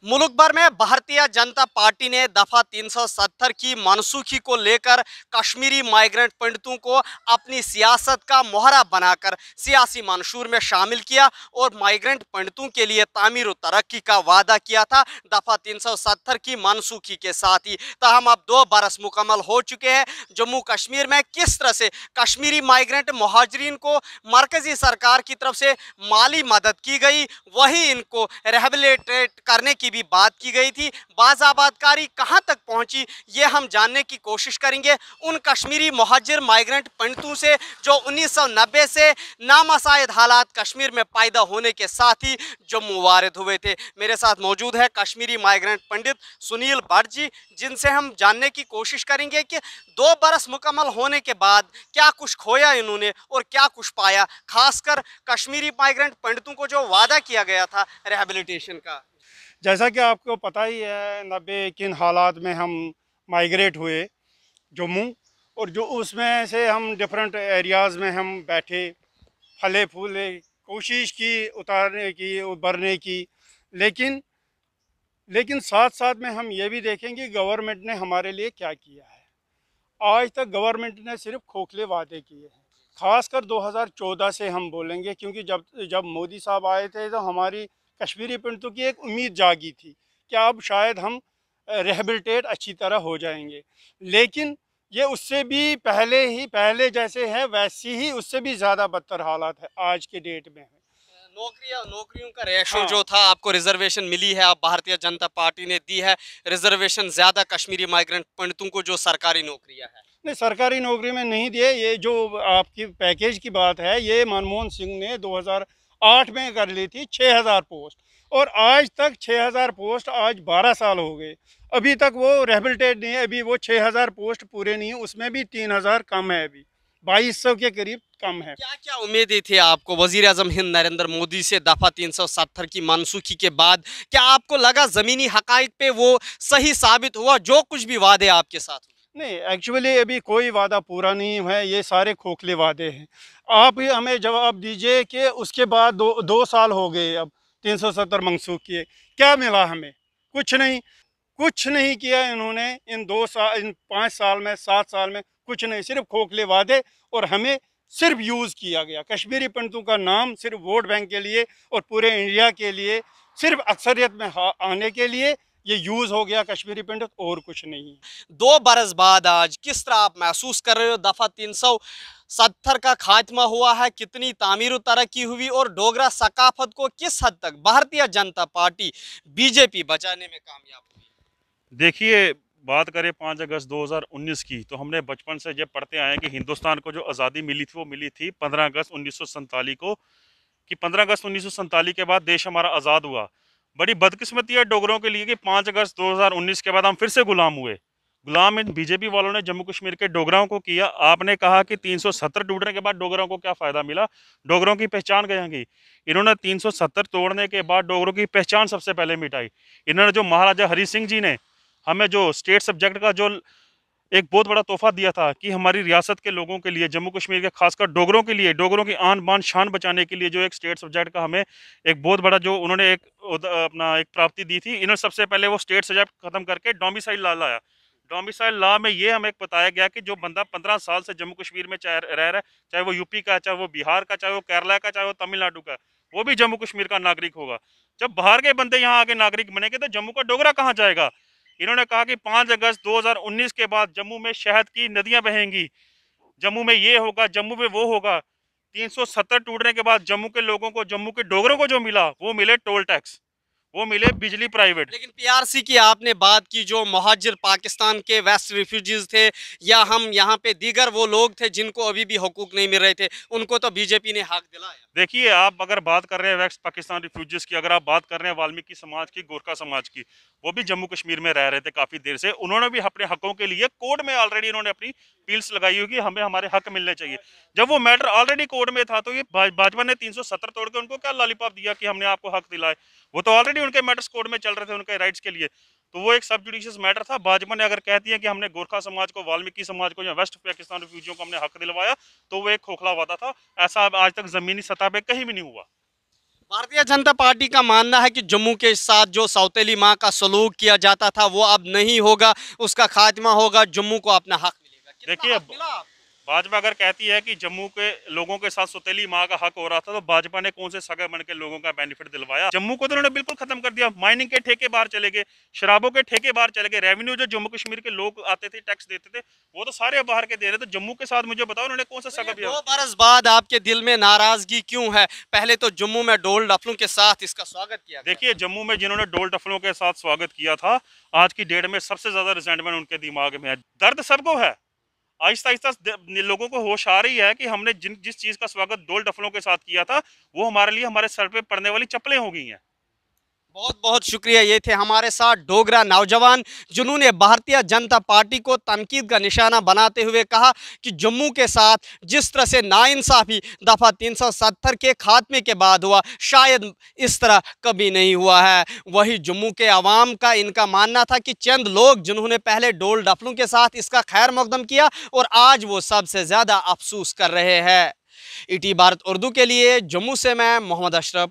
मुल्क भर में भारतीय जनता पार्टी ने दफा 370 की मनसूखी को लेकर कश्मीरी माइग्रेंट पंडितों को अपनी सियासत का मोहरा बनाकर सियासी मंशूर में शामिल किया और माइग्रेंट पंडितों के लिए तामीर और तरक्की का वादा किया था। दफा 370 की मनसूखी के साथ ही तहम अब 2 बरस मुकम्मल हो चुके हैं। जम्मू कश्मीर में किस तरह से कश्मीरी माइग्रेंट मुहाजिरीन को मरकजी सरकार की तरफ से माली मदद की गई, वही इनको रिहेबिलिटेट करने की भी बात की गई थी। बाज़ाबादकारी कहां तक पहुंची ये हम जानने की कोशिश करेंगे उन कश्मीरी मुहाजिर माइग्रेंट पंडितों से जो 1990 से नामसाइद हालात कश्मीर में पैदा होने के साथ ही जम्मू वारिद हुए थे। मेरे साथ मौजूद है कश्मीरी माइग्रेंट पंडित सुनील भट्ट जी, जिनसे हम जानने की कोशिश करेंगे कि 2 बरस मुकम्मल होने के बाद क्या कुछ खोया इन्होंने और क्या कुछ पाया, खासकर कश्मीरी माइग्रेंट पंडितों को जो वादा किया गया था रिहेबिलिटेशन का। जैसा कि आपको पता ही है, 90 किन हालात में हम माइग्रेट हुए जम्मू, और जो उसमें से हम डिफरेंट एरियाज़ में हम बैठे, फले फूले, कोशिश की उतारने की, उभरने की। लेकिन लेकिन साथ साथ में हम ये भी देखेंगे गवर्नमेंट ने हमारे लिए क्या किया है। आज तक गवर्नमेंट ने सिर्फ खोखले वादे किए हैं। खासकर 2014 से हम बोलेंगे, क्योंकि जब जब मोदी साहब आए थे तो हमारी कश्मीरी पंडितों की एक उम्मीद जागी थी कि अब शायद हम रिहेबिलिटेट अच्छी तरह हो जाएंगे। लेकिन ये उससे भी पहले जैसे है वैसी ही उससे भी ज़्यादा बदतर हालात है आज के डेट में है। नौकरियों का रेशो हाँ। जो था, आपको रिजर्वेशन मिली है, अब भारतीय जनता पार्टी ने दी है रिजर्वेशन ज्यादा कश्मीरी माइग्रेंट पंडितों को जो सरकारी नौकरियां है। नहीं, सरकारी नौकरी में नहीं दिए। ये जो आपकी पैकेज की बात है, ये मनमोहन सिंह ने 2008 में कर ली थी, 6000 पोस्ट। और आज तक 6000 पोस्ट, आज 12 साल हो गए, अभी तक वो रिहेबिलिटेट नहीं है। अभी वो 6000 पोस्ट पूरे नहीं है, उसमें भी 3000 कम है, अभी 2200 के करीब कम है। क्या क्या उम्मीदें थी आपको वजीर आजम हिंद नरेंद्र मोदी से दफा 370 की मनसूखी के बाद? क्या आपको लगा जमीनी हकाइक पे वो सही साबित हुआ जो कुछ भी वादे आपके साथ हुए? नहीं, एक्चुअली अभी कोई वादा पूरा नहीं है, ये सारे खोखले वादे हैं। आप ही हमें जवाब दीजिए कि उसके बाद दो साल हो गए, अब 370 मनसूख किए, क्या मिला हमें? कुछ नहीं। कुछ नहीं किया इन्होंने इन 2 साल, इन 5 साल में, 7 साल में कुछ नहीं, सिर्फ खोखले वादे। और हमें सिर्फ यूज़ किया गया, कश्मीरी पंडितों का नाम सिर्फ वोट बैंक के लिए और पूरे इंडिया के लिए, सिर्फ अक्सरियत में आने के लिए ये यूज़ हो गया कश्मीरी पंडित, और कुछ नहीं। 2 बरस बाद आज किस तरह आप महसूस कर रहे हो? दफा 370 का खात्मा हुआ है, कितनी तामीर तरक्की हुई और डोगरा सकाफत को किस हद तक भारतीय जनता पार्टी बीजेपी बचाने में कामयाब हुई? देखिए, बात करें 5 अगस्त 2019 की, तो हमने बचपन से जब पढ़ते आए हैं कि हिंदुस्तान को जो आज़ादी मिली थी वो मिली थी 15 अगस्त 1947 को, कि 15 अगस्त 1947 के बाद देश हमारा आज़ाद हुआ। बड़ी बदकिस्मती है डोगरों के लिए कि 5 अगस्त 2019 के बाद हम फिर से गुलाम हुए। गुलाम इन बीजेपी वालों ने जम्मू कश्मीर के डोगराओं को किया। आपने कहा कि 370 टूटने के बाद डोगरों को क्या फ़ायदा मिला, डोगरों की पहचान गई। इन्होंने 370 तोड़ने के बाद डोगरों की पहचान सबसे पहले मिटाई। इन्होंने जो महाराजा हरी सिंह जी ने हमें जो स्टेट सब्जेक्ट का जो एक बहुत बड़ा तोहफा दिया था कि हमारी रियासत के लोगों के लिए, जम्मू कश्मीर के खासकर डोगरों के लिए, डोगरों की आन बान शान बचाने के लिए जो एक स्टेट सब्जेक्ट का हमें एक बहुत बड़ा जो उन्होंने एक अपना एक प्राप्ति दी थी। इन्होंने सबसे पहले वो स्टेट सब्जेक्ट खत्म करके डोमिसाइल लॉ लाया। डोमिसाइल लॉ में ये हमें बताया गया कि जो बंदा 15 साल से जम्मू कश्मीर में चाहे रह रहा है, चाहे वो यूपी का, चाहे वो बिहार का, चाहे वो केरला का, चाहे वो तमिलनाडु का, वो भी जम्मू कश्मीर का नागरिक होगा। जब बाहर के बंदे यहाँ आके नागरिक बनेंगे तो जम्मू का डोगरा कहाँ जाएगा? इन्होंने कहा कि 5 अगस्त 2019 के बाद जम्मू में शहद की नदियां बहेंगी, जम्मू में ये होगा, जम्मू में वो होगा। 370 टूटने के बाद जम्मू के लोगों को, जम्मू के डोगरों को जो मिला वो मिले टोल टैक्स, वो मिले बिजली प्राइवेट। लेकिन पीआरसी की आपने बात की, जो मुहाजिर पाकिस्तान के वेस्ट रिफ्यूजीज थे या हम यहाँ पे दीगर वो लोग थे जिनको अभी भी हकूक नहीं मिल रहे थे, उनको तो बीजेपी ने हक दिलाया। देखिए, आप अगर बात कर रहे हैं वेस्ट पाकिस्तान रिफ्यूजीज की, अगर आप बात कर रहे हैं वाल्मीकि समाज की, गोरखा समाज की, वो भी जम्मू कश्मीर में रह रहे थे काफ़ी देर से। उन्होंने भी अपने हकों के लिए कोर्ट में ऑलरेडी इन्होंने अपनी पील्स लगाई हुई कि हमें हमारे हक मिलने चाहिए। जब वो मैटर ऑलरेडी कोर्ट में था तो ये भाजपा ने 370 तोड़ के उनको क्या लॉलीपॉप दिया कि हमने आपको हक दिलाए? वो तो ऑलरेडी उनके मैटर्स कोर्ट में चल रहे थे उनके राइट्स के लिए। तो वो एक सब जुडिशियस मैटर था। भाजपा ने अगर कहती है कि हमने गोरखा समाज को, वाल्मीकि समाज को या वेस्ट पाकिस्तान रिफ्यूजियों को हमने हक दिलवाया, तो वो एक खोखला वादा था। ऐसा आज तक जमीनी सतह पे कहीं भी नहीं हुआ। भारतीय जनता पार्टी का मानना है कि जम्मू के साथ जो सौतेली माँ का सलूक किया जाता था वो अब नहीं होगा, उसका खात्मा होगा, जम्मू को अपना हक मिलेगा। कितना देखिए, हक मिला आपको? भाजपा अगर कहती है कि जम्मू के लोगों के साथ सौतेली माँ का हक हो रहा था, तो भाजपा ने कौन से सगे बन के लोगों का बेनिफिट दिलवाया? जम्मू को तो उन्होंने बिल्कुल खत्म कर दिया। माइनिंग के ठेके बाहर चले गए, शराबों के ठेके बाहर चले गए, रेवेन्यू जो जम्मू कश्मीर के लोग आते थे टैक्स देते थे वो तो सारे बाहर के दे रहे। तो जम्मू के साथ मुझे बताओ उन्होंने कौन सा सगा दिया? 2 बरस बाद आपके दिल में नाराजगी क्यों है? पहले तो जम्मू में ढोल डफलों के साथ इसका स्वागत किया गया। देखिए, जम्मू में जिन्होंने डोल टफलों के साथ स्वागत किया था, आज की डेट में सबसे ज्यादा रिजेंटमेंट उनके दिमाग में है। दर्द सबको है। आहिस्ता आहिस्ता लोगों को होश आ रही है कि हमने जिस चीज का स्वागत डोल टफलों के साथ किया था वो हमारे लिए हमारे सर पे पड़ने वाली चप्पलें हो गई हैं। बहुत बहुत शुक्रिया। ये थे हमारे साथ डोगरा नौजवान जिन्होंने भारतीय जनता पार्टी को तनकीद का निशाना बनाते हुए कहा कि जम्मू के साथ जिस तरह से नाइंसाफ़ी दफ़ा 370 के खात्मे के बाद हुआ, शायद इस तरह कभी नहीं हुआ है। वही जम्मू के अवाम का इनका मानना था कि चंद लोग जिन्होंने पहले डोल डफलों के साथ इसका खैर मकदम किया और आज वो सबसे ज़्यादा अफसोस कर रहे हैं। ईटी भारत उर्दू के लिए जम्मू से मैं मोहम्मद अशरफ।